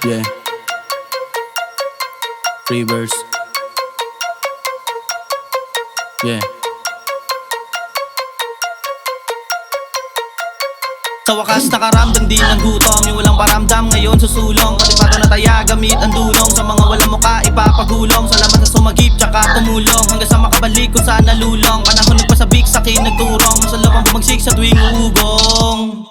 Yeah. Free verse. Yeah. Sa wakas nakaramdam din ng gutom, yung walang paramdam ngayon susulong. Pati pa to nataya gamit ang dulong, sa mga walang mukha ipapagulong. Salamat sa sumagip tsaka tumulong, hanggang sa makabalik kung saan nalulong. Panahon nagpasabik sa akin nagturong, sa loob ang bumagsik sa tuwing uugong.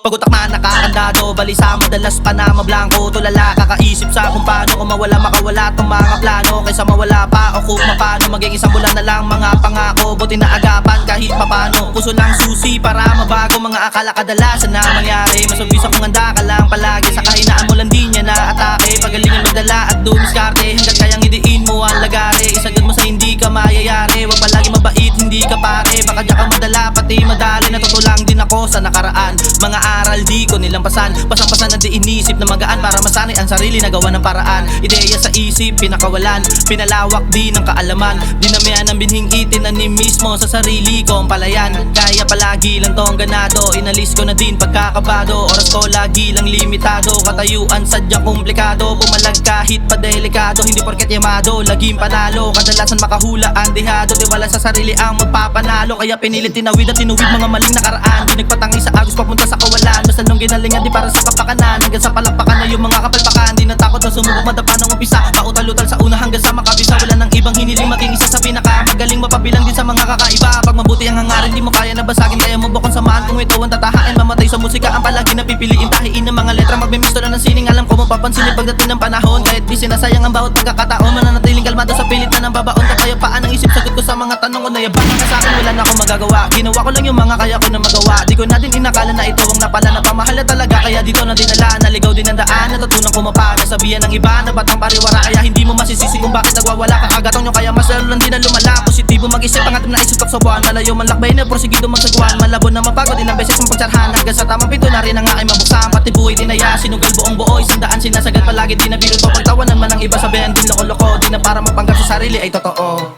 Pagutak na nakakandado, balisa madalas pa na mablangko. Tulala kakaisip sa kung paano ko mawala makawala tong mga plano. Kaysa mawala pa o kung mapano, maging isang bulan na lang mga pangako. Buti na agapan kahit papano, puso lang susi para mabago mga akala kadalasan na mangyari. Masubisa kung handa ka lang palagi, sa kahinaan mo lang di niya na atake. Pagalingan magdala at dumiskarte, hanggat kayang idiin mo ang lagari. Isagad mo sa hindi ka mayayari, wag palagi mabait hindi ka pare. Baka diyan ka madala pati madali, natutulang din ako sa nakaraan. Mga aral di ko nilampasan, pasang-pasan na di inisip na magaan para masanay ang sarili na gawa ng paraan. Ideya sa isip, pinakawalan, pinalawak di ng kaalaman. Dinamihan ng binhing itinanim mismo sa sarili kong palayan. Kaya palagi lang tong ganado, inalis ko na din pagkakabado. Oras ko lagi lang limitado, katayuan sadyang komplikado. Pumalag kahit pa delikado, hindi porket yamado, laging panalo. Kadalasan makahula ang dehado, tiwala sa sarili ang magpapanalo. Kaya pinilit tinawid at tinuwid mga maling nakaraan. Di nagpatangi sa agos papunta sa kawalan. Basta nung ginalingan di para sa kapakanan, hanggang sa palakpakan na yung mga kapalpakan. Di natakot na sumubok madapa ng umpisa, pautal-utal sa una hanggang sa makabisa. Wala nang ibang hiniling maging isa sa pinaka magaling, mapabilang din sa mga kakaiba. Pag mabuti ang hangarin di mo kaya nabasagin, kaya mo bukong samaan. Kung ito ang tatahain, mamatay sa musika ang palagi na pipiliin. Tahiin ng mga letra, magmimisto na ng sining. Alam ko mapapansin pagdating ng panahon, kahit busy na sayang ang bawat pagkakataon. Mananatiling kalmado sa pilit na ng babaon, kapayapaan ang isip, sagot ko sa mga tanong ko. Nayabangan ka sa'kin, wala na akong magagawa. Ginawa ko lang yung mga kaya ko na magawa. Di ko na din inakala na ito ang napala na pamahala talaga, kaya dito na dinala. Naligaw din ang daan, natutunan ko mapana. Sabihan ng iba na batang pariwara, kaya hindi mo masisisi kung bakit nagwawala ka. Kagatong nyo kaya mas lalo lang din na lumala. Positibo mag-isip, pangatid na isip sa buwan. Malayo man lakbay na porsigido magsagwan. Malabo na mapagod, ilang beses mong pagtsarhan, hanggang sa tamang pinto na rin ang aking mabuksan. Pati buhay dinaya, sinugal buong buo, isang daan sinasagad palagi. Di na biro to, pagtawanan man ang iba, sabihan din loko-loko. Di na para mapanggap sa sarili ay totoo.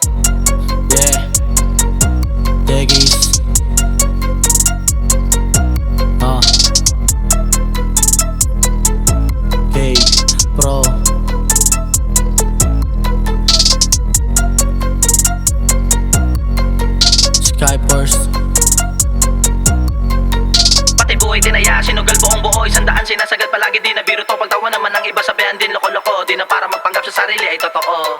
Yeah, Tegis. Pro. Skyforce. Pati buhay dinaya, sinugal buong buo, isang daan sinasagad palagi. Di na biro to, pagtawa naman ang iba, sabihan din loko-loko. Di na para magpanggap sa sarili ay totoo.